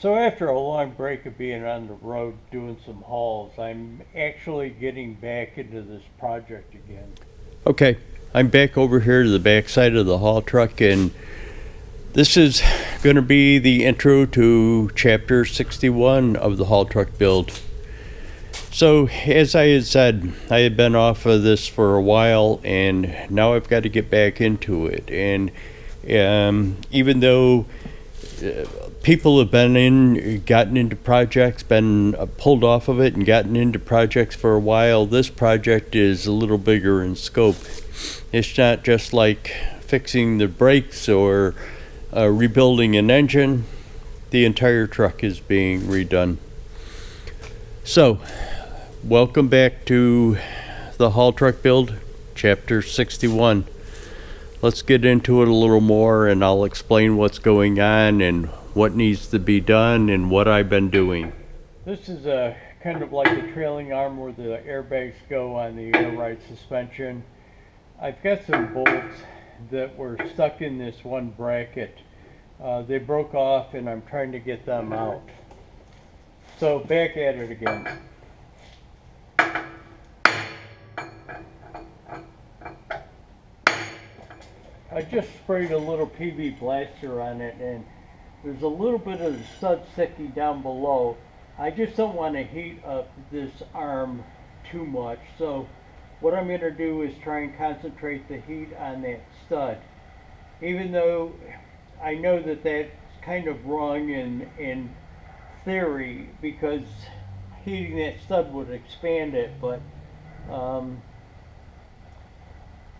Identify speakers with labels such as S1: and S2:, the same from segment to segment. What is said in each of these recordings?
S1: So after a long break of being on the road doing some hauls, I'm actually getting back into this project again.
S2: Okay, I'm back over here to the back side of the haul truck, and this is going to be the intro to chapter 61 of the haul truck build. So, as I had said, I had been off of this for a while, and now I've got to get back into it. And even though people have gotten into projects, been pulled off of it and gotten into projects for a while, this project is a little bigger in scope. It's not just like fixing the brakes or rebuilding an engine. The entire truck is being redone. So, welcome back to the haul truck build, chapter 61. Let's get into it a little more, and I'll explain what's going on and what needs to be done and what I've been doing.
S1: This is a kind of like the trailing arm where the airbags go on the air ride suspension. I've got some bolts that were stuck in this one bracket. They broke off and I'm trying to get them out. So back at it again. I just sprayed a little PV blaster on it, and there's a little bit of the stud sticking down below. I just don't want to heat up this arm too much, so what I'm going to do is try and concentrate the heat on that stud. Even though I know that that's kind of wrong in theory, because heating that stud would expand it, but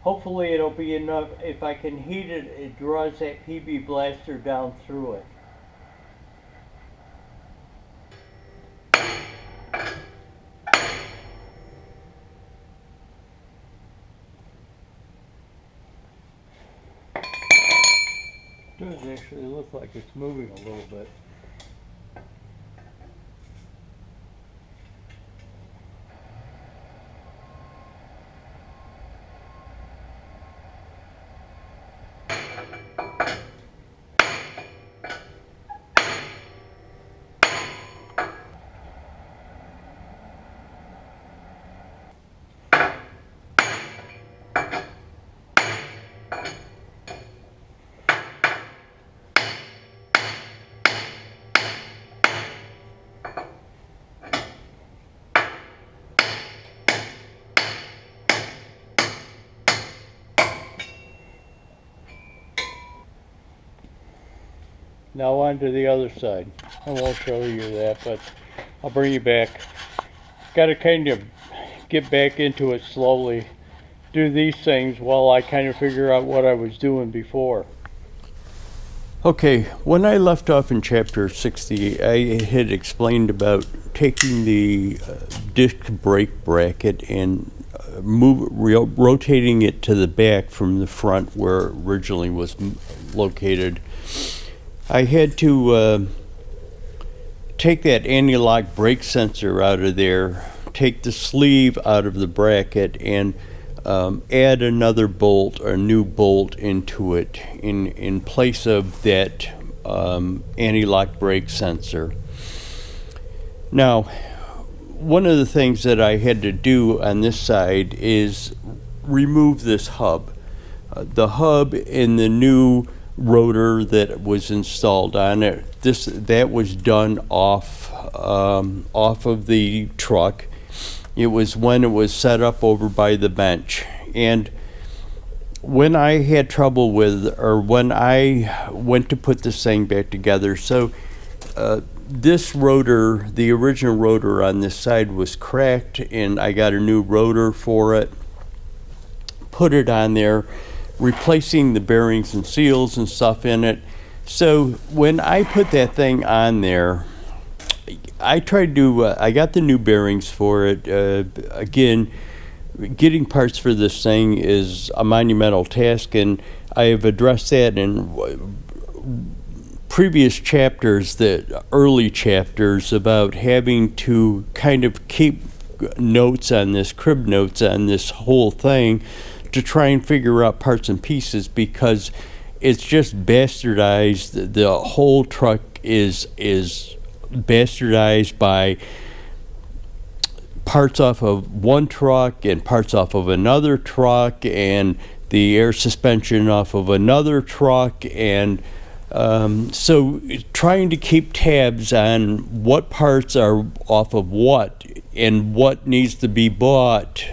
S1: hopefully it'll be enough. If I can heat it, it draws that PB blaster down through it. It does actually look like it's moving a little bit. Now on to the other side. I won't show you that, but I'll bring you back. Got to kind of get back into it slowly. Do these things while I kind of figure out what I was doing before.
S2: Okay, when I left off in chapter 60, I had explained about taking the disc brake bracket and rotating it to the back from the front where it originally was located. I had to take that anti-lock brake sensor out of there, take the sleeve out of the bracket, and add another bolt, or a new bolt, into it in place of that anti-lock brake sensor. Now, one of the things that I had to do on this side is remove this hub. The hub in the new rotor that was installed on it, that was done off of the truck. It was when it was set up over by the bench, and when I had trouble with, or when I went to put this thing back together, so this rotor, the original rotor on this side, was cracked, and I got a new rotor for it, put it on there, replacing the bearings and seals and stuff in it. So when I put that thing on there, I tried to, I got the new bearings for it. Again, getting parts for this thing is a monumental task, and I have addressed that in previous chapters, the early chapters, about having to kind of keep notes on this, crib notes on this whole thing, to try and figure out parts and pieces, because it's just bastardized. The whole truck is bastardized by parts off of one truck and parts off of another truck and the air suspension off of another truck, and so trying to keep tabs on what parts are off of what and what needs to be bought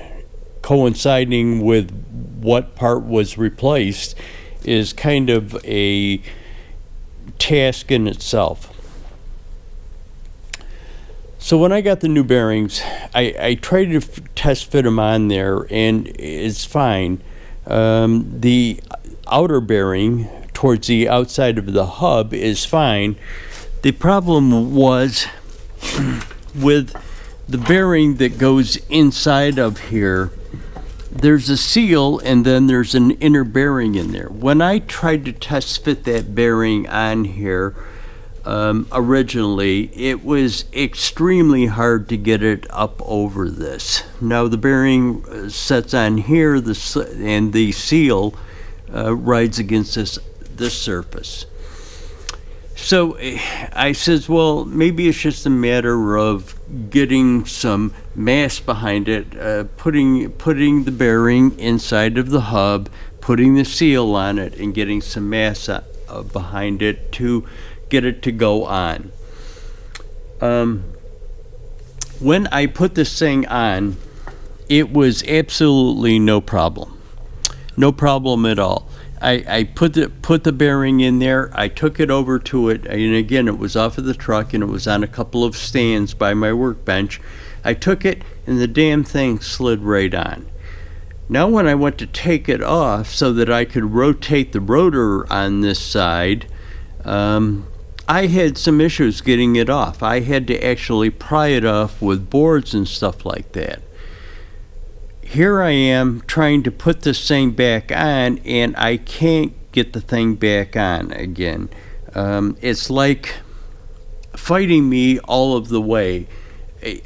S2: coinciding with what part was replaced is kind of a task in itself. So when I got the new bearings, I tried to test fit them on there, and it's fine. The outer bearing towards the outside of the hub is fine. The problem was with the bearing that goes inside of here. There's a seal and then there's an inner bearing in there. When I tried to test fit that bearing on here originally, it was extremely hard to get it up over this. Now the bearing sets on here, and the seal rides against this surface. So I says, well, maybe it's just a matter of getting some mass behind it, putting the bearing inside of the hub, putting the seal on it, and getting some mass behind it to get it to go on. When I put this thing on, it was absolutely no problem. No problem at all. I put the bearing in there. I took it over to it, and again, it was off of the truck, and it was on a couple of stands by my workbench. I took it, and the damn thing slid right on. Now when I went to take it off so that I could rotate the rotor on this side, I had some issues getting it off. I had to actually pry it off with boards and stuff like that. Here I am trying to put this thing back on, and I can't get the thing back on again. It's like fighting me all of the way.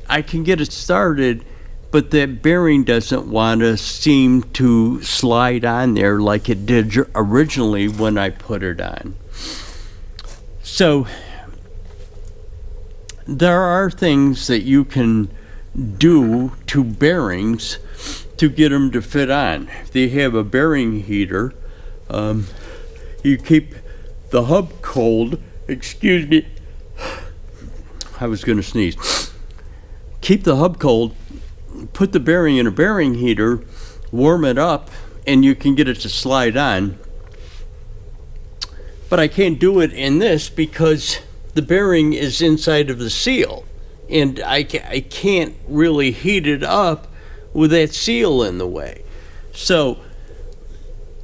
S2: I can get it started, but that bearing doesn't want to seem to slide on there like it did originally when I put it on. So there are things that you can do to bearings to get them to fit on. If they have a bearing heater, you keep the hub cold. Excuse me, I was going to sneeze. Keep the hub cold, put the bearing in a bearing heater, warm it up, and you can get it to slide on. But I can't do it in this because the bearing is inside of the seal, and I can't really heat it up with that seal in the way. So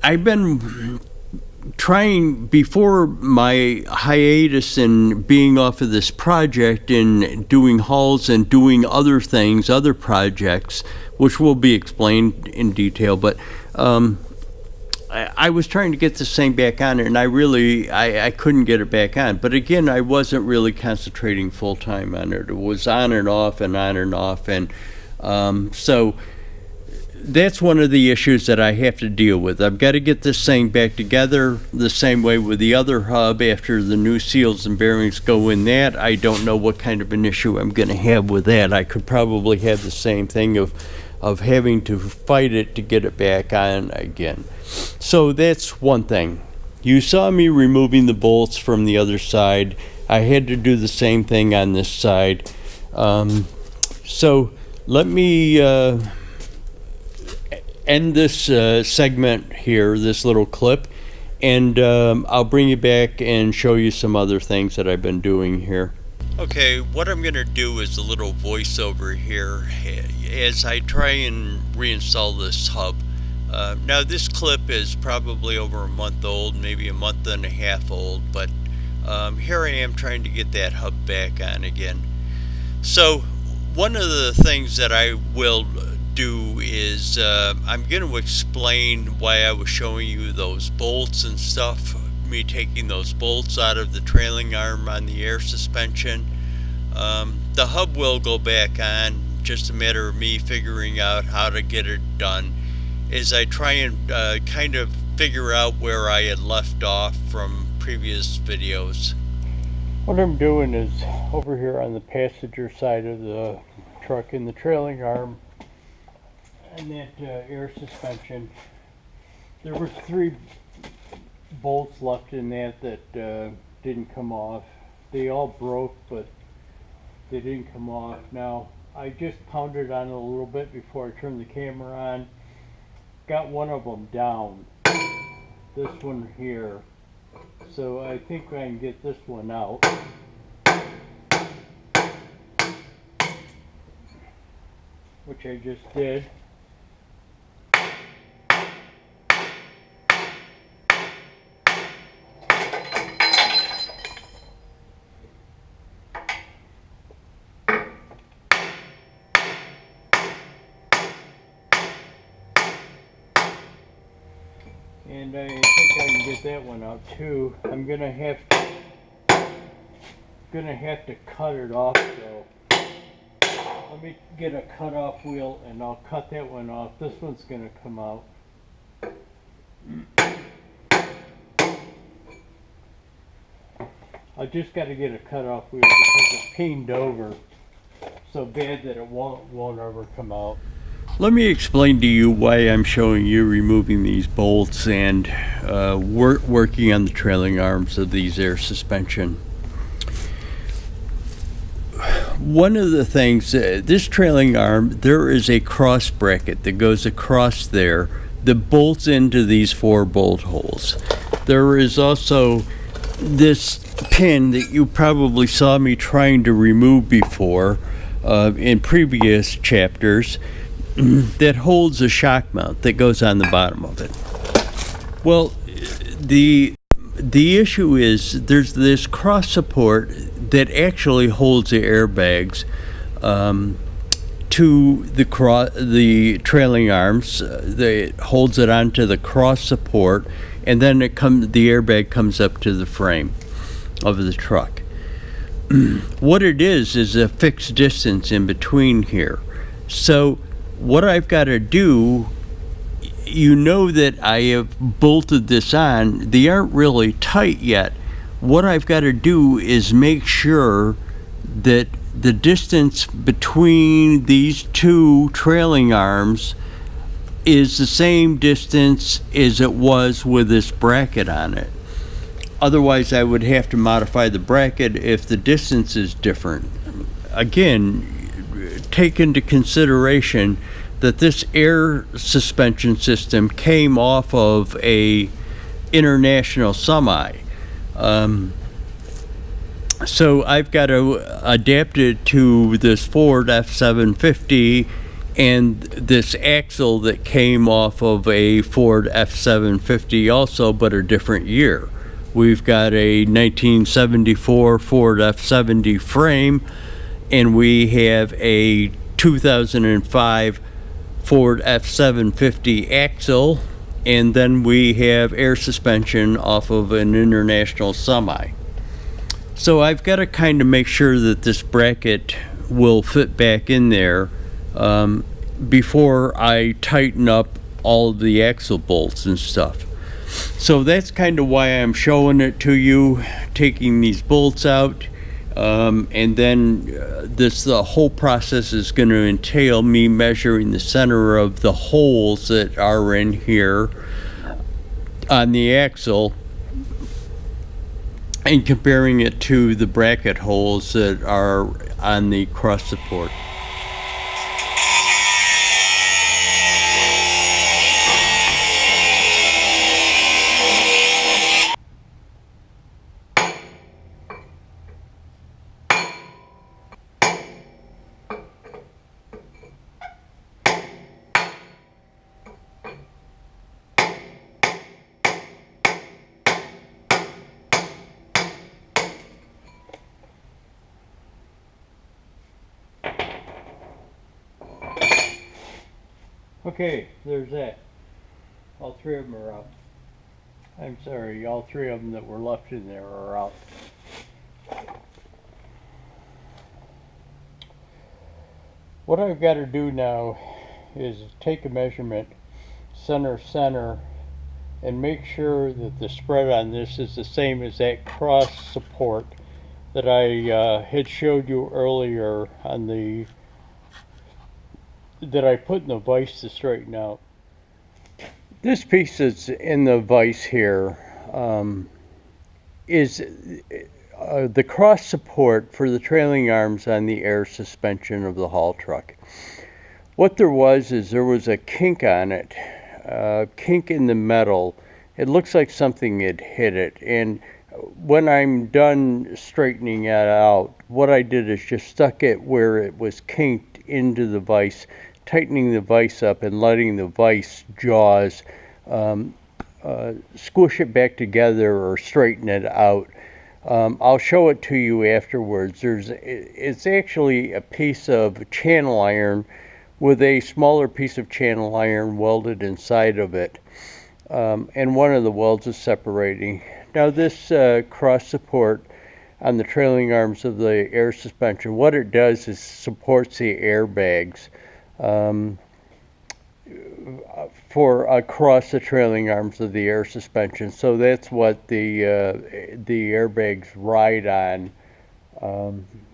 S2: I've been trying, before my hiatus and being off of this project and doing hauls and doing other things, other projects, which will be explained in detail, but I was trying to get this thing back on, and I couldn't get it back on. But again, I wasn't really concentrating full time on it. It was on and off and on and off, and so that's one of the issues that I have to deal with. I've got to get this thing back together the same way with the other hub after the new seals and bearings go in that. I don't know what kind of an issue I'm going to have with that. I could probably have the same thing of having to fight it to get it back on again. So that's one thing. You saw me removing the bolts from the other side. I had to do the same thing on this side. So let me end this segment here, this little clip, and I'll bring you back and show you some other things that I've been doing here. Okay, what I'm going to do is a little voiceover here as I try and reinstall this hub. Now this clip is probably over a month old, maybe a month and a half old, but here I am trying to get that hub back on again. So one of the things that I will do is I'm going to explain why I was showing you those bolts and stuff, me taking those bolts out of the trailing arm on the air suspension. The hub will go back on, just a matter of me figuring out how to get it done as I try and kind of figure out where I had left off from previous videos.
S1: What I'm doing is over here on the passenger side of the truck in the trailing arm and that air suspension. There were 3 bolts left in that didn't come off. They all broke, but they didn't come off. Now, I just pounded on it a little bit before I turned the camera on. Got one of them down. This one here. So I think I can get this one out. Which I just did. And I think I can get that one out too. I'm gonna have to cut it off though. Let me get a cut-off wheel and I'll cut that one off. This one's gonna come out. I just got to get a cut-off wheel because it's peened over so bad that it won't ever come out.
S2: Let me explain to you why I'm showing you removing these bolts and working on the trailing arms of these air suspension. One of the things, this trailing arm, there is a cross bracket that goes across there that bolts into these 4 bolt holes. There is also this pin that you probably saw me trying to remove before in previous chapters that holds a shock mount that goes on the bottom of it. Well, the issue is there's this cross support that actually holds the airbags to the trailing arms. It holds it onto the cross support, and then the airbag comes up to the frame of the truck. What it is a fixed distance in between here. So what I've got to do, you know that I have bolted this on. They aren't really tight yet. What I've got to do is make sure that the distance between these 2 trailing arms is the same distance as it was with this bracket on it. Otherwise, I would have to modify the bracket if the distance is different. Again, take into consideration that this air suspension system came off of a international semi. So I've got to adapt it to this Ford F750 and this axle that came off of a Ford F750 also, but a different year. We've got a 1974 Ford F70 frame, and we have a 2005 Ford F750 axle, and then we have air suspension off of an international semi. So I've got to kind of make sure that this bracket will fit back in there before I tighten up all of the axle bolts and stuff. So that's kind of why I'm showing it to you, taking these bolts out. And then the whole process is going to entail me measuring the center of the holes that are in here on the axle and comparing it to the bracket holes that are on the cross support.
S1: Okay, there's that. All 3 of them are out. I'm sorry, all 3 of them that were left in there are out. What I've got to do now is take a measurement center and make sure that the spread on this is the same as that cross support that I had showed you earlier on that I put in the vise to straighten out. This piece that's in the vise here is the cross support for the trailing arms on the air suspension of the haul truck. What there was is there was a kink on it, a kink in the metal. It looks like something had hit it, and when I'm done straightening it out, what I did is just stuck it where it was kinked into the vise, tightening the vise up and letting the vise jaws squish it back together or straighten it out. I'll show it to you afterwards. It's actually a piece of channel iron with a smaller piece of channel iron welded inside of it. And one of the welds is separating. Now this cross support on the trailing arms of the air suspension, what it does is supports the airbags for across the trailing arms of the air suspension. So that's what the airbags ride on,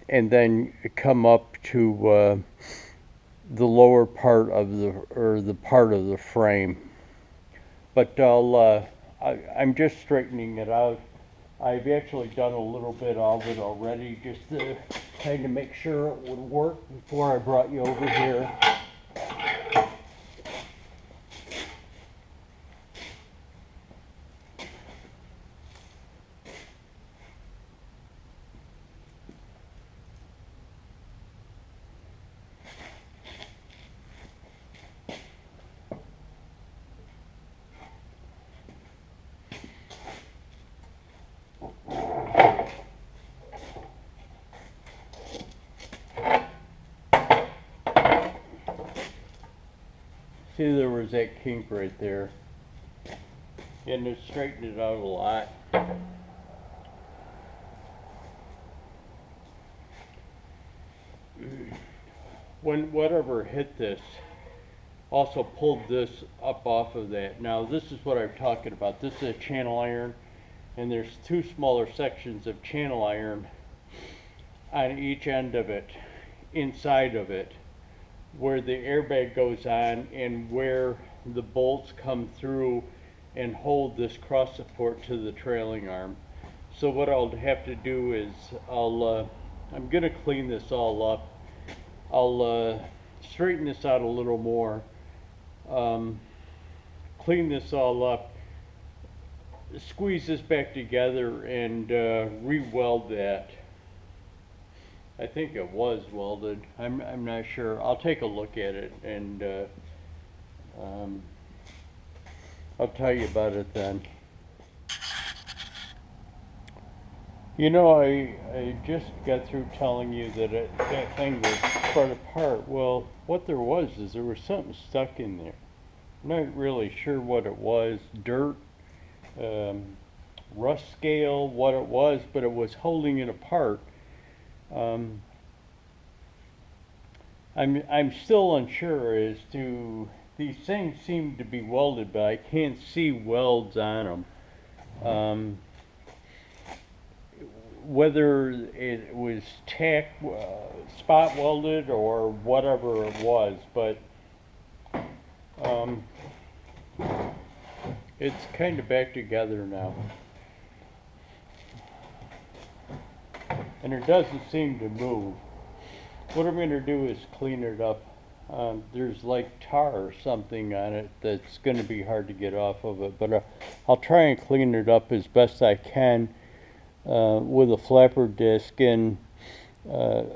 S1: and then come up to the lower part of the part of the frame. But I'm just straightening it out. I've actually done a little bit of it already just to kind of make sure it would work before I brought you over here. See, there was that kink right there, and it straightened it out a lot. When whatever hit this also pulled this up off of that. Now this is what I'm talking about. This is a channel iron, and there's two smaller sections of channel iron on each end of it, inside of it, where the airbag goes on and where the bolts come through and hold this cross support to the trailing arm. So what I'll have to do is I'm gonna clean this all up. I'll straighten this out a little more, clean this all up, squeeze this back together, and re-weld that. I think it was welded. I'm not sure. I'll take a look at it, and I'll tell you about it then. You know, I just got through telling you that that thing was spread apart. Well, what there was is there was something stuck in there. I'm not really sure what it was. Dirt, rust scale, what it was, but it was holding it apart. I'm still unsure as to, these things seem to be welded, but I can't see welds on them. Whether it was spot welded or whatever it was, but it's kind of back together now. And it doesn't seem to move. What I'm going to do is clean it up. There's like tar or something on it that's going to be hard to get off of it, but I'll try and clean it up as best I can with a flapper disc, and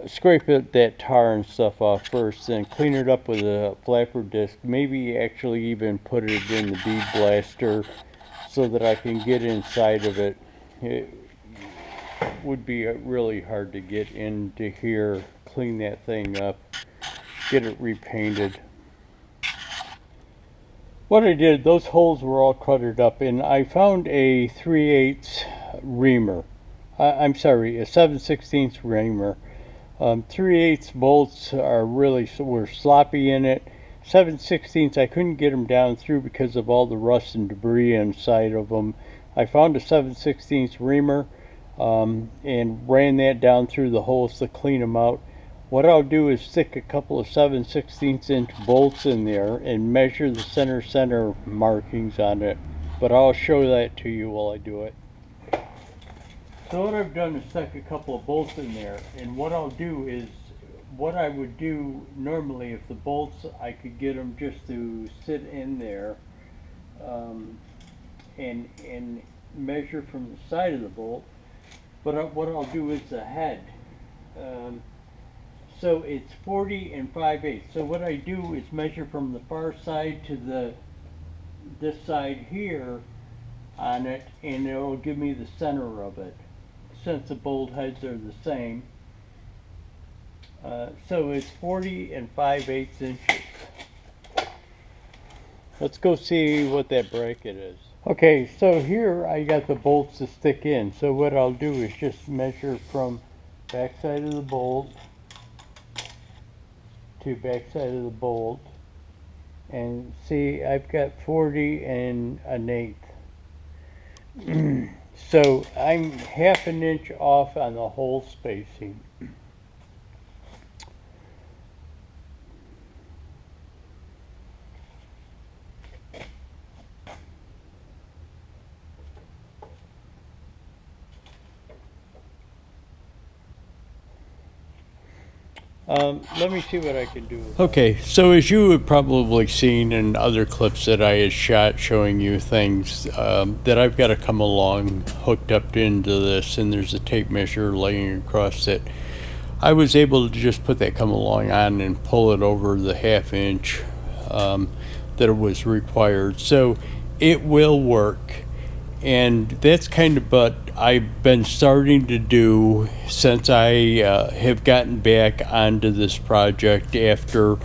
S1: scrape that tar and stuff off first, then clean it up with a flapper disc. Maybe actually even put it in the bead blaster so that I can get inside of it. It would be really hard to get into here, clean that thing up, get it repainted. What I did, those holes were all cutted up, and I found a 3/8 reamer. I'm sorry, a 7/16 reamer. 3/8 bolts are were sloppy in it, 7/16 I couldn't get them down through because of all the rust and debris inside of them. I found a 7/16 reamer and ran that down through the holes to clean them out. What I'll do is stick a couple of 7/16 inch bolts in there and measure the center markings on it. But I'll show that to you while I do it. So what I've done is stuck a couple of bolts in there, and what I'll do is, what I would do normally if the bolts, I could get them just to sit in there and measure from the side of the bolt. But what I'll do is the head. So it's 40 and 5/8. So what I do is measure from the far side to this side here on it, and it'll give me the center of it, since the bolt heads are the same. So it's 40 and 5/8 inches. Let's go see what that bracket is. Okay, so here I got the bolts to stick in. So what I'll do is just measure from back side of the bolt to back side of the bolt, and see I've got 40 and 1/8. So I'm half an inch off on the hole spacing. Let me see what I can do. Okay, so as you have probably seen in other clips that I had shot showing you things, that I've got to come along hooked up into this, and there's a tape measure laying across it. I was able to just put that come along on and pull it over the 1/2 inch that was required. So it will work. And that's kind of what I've been starting to do since I have gotten back onto this project after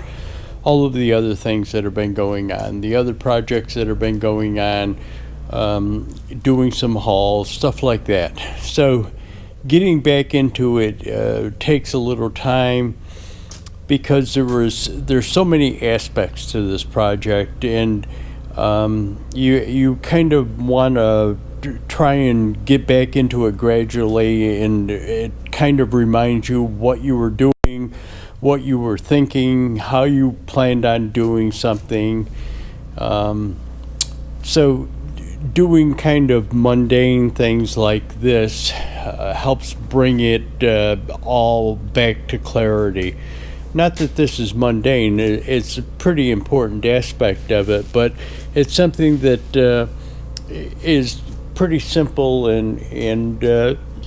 S1: all of the other things that have been going on. The other projects that have been going on, doing some hauls, stuff like that. So getting back into it takes a little time, because there's so many aspects to this project, and you kind of want to try and get back into it gradually, and it kind of reminds you what you were doing, what you were thinking, how you planned on doing something. So doing kind of mundane things like this helps bring it all back to clarity. Not that this is mundane, it's a pretty important aspect of it, but it's something that is pretty simple and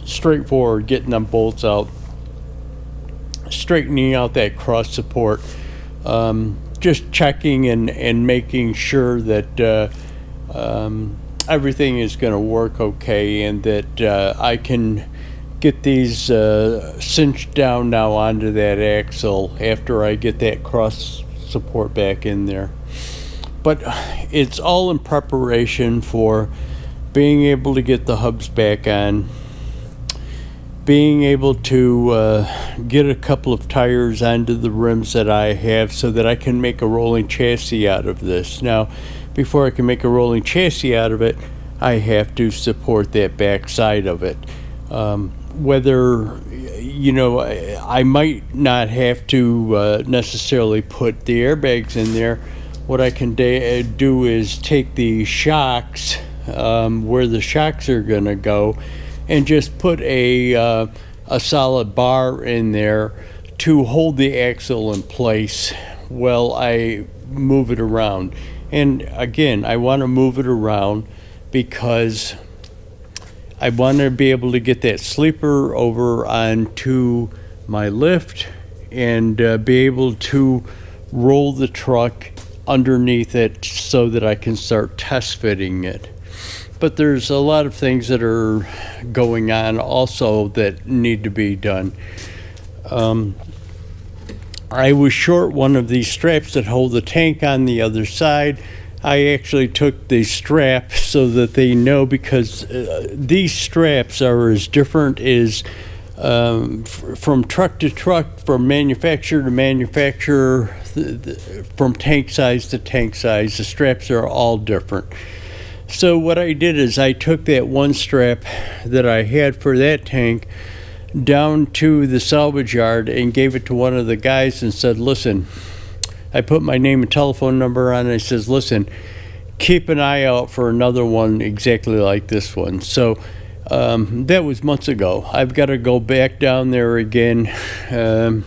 S1: straightforward, getting them bolts out, straightening out that cross support, just checking and making sure that everything is going to work okay, and that I can get these cinched down now onto that axle after I get that cross support back in there. But it's all in preparation for being able to get the hubs back on, being able to get a couple of tires onto the rims that I have, so that I can make a rolling chassis out of this. Now, before I can make a rolling chassis out of it, I have to support that back side of it. Whether, I might not have to necessarily put the airbags in there. What I can do is take the shocks, where the shocks are going to go, and just put a solid bar in there to hold the axle in place while I move it around. And again, I want to move it around because I want to be able to get that sleeper over onto my lift and be able to roll the truck underneath it so that I can start test fitting it. But there's a lot of things that are going on also that need to be done. I was short one of these straps that hold the tank on the other side. I actually took the strap so that they know, because these straps are as different as from truck to truck, from manufacturer to manufacturer,
S2: from tank size to tank size. The straps are all different. So what I did is I took that one strap that I had for that tank down to the salvage yard and gave it to one of the guys and said, listen, I put my name and telephone number on it. I says, listen, keep an eye out for another one exactly like this one. So that was months ago. I've got to go back down there again, and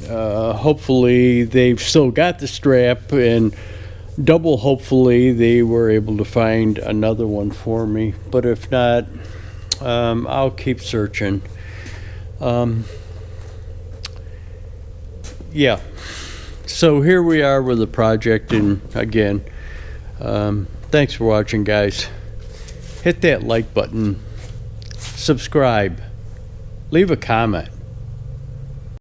S2: hopefully they've still got the strap, and double hopefully they were able to find another one for me. But if not, I'll keep searching. Yeah. So here we are with the project, and again, thanks for watching, guys. Hit that like button, subscribe, leave a comment.